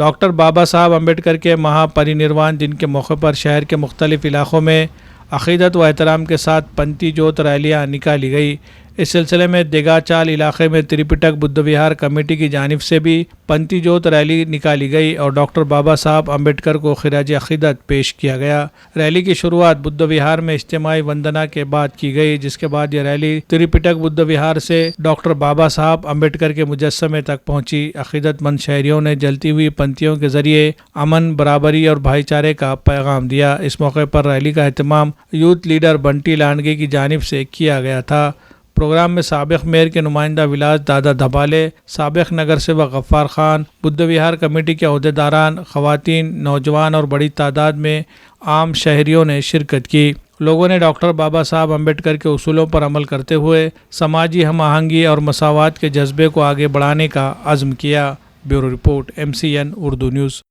Doctor बाबा साहब अम्बेडकर के महापरिनिर्वाण दिन के मौके पर शहर के मुख्तलिफ इलाक़ों में अक़ीदत व एहतराम के साथ पंथी जोत रैलियाँ निकाली गई। इस सिलसिले में देगाचाल इलाके में त्रिपिटक बुद्ध विहार कमेटी की जानिब से भी पंथी जोत रैली निकाली गई और डॉक्टर बाबा साहब अम्बेडकर को खिराज अक़ीदत पेश किया गया। रैली की शुरुआत बुद्ध विहार में इज्तिमाई वंदना के बाद की गई, जिसके बाद यह रैली त्रिपिटक बुद्ध विहार से डॉक्टर बाबा साहब अम्बेडकर के मुजस्समे तक पहुंची। अक़ीदतमंद शहरियों ने जलती हुई पंथियों के जरिए अमन, बराबरी और भाईचारे का पैगाम दिया। इस मौके पर रैली का एहतमाम यूथ लीडर बंटी लांडगे की जानिब से किया गया था। प्रोग्राम में साबिक़ मेयर के नुमाइंदा विलास दादा धबाले, साबिक़ नगर सेवक गफ्फार खान, बुद्ध विहार कमेटी के अहदेदारान, ख़वातीन, नौजवान और बड़ी तादाद में आम शहरियों ने शिरकत की। लोगों ने डॉक्टर बाबा साहब अम्बेडकर के उसूलों पर अमल करते हुए समाजी हम आहंगी और मसावात के जज्बे को आगे बढ़ाने का अज़्म किया। Bureau report, MCN Urdu news.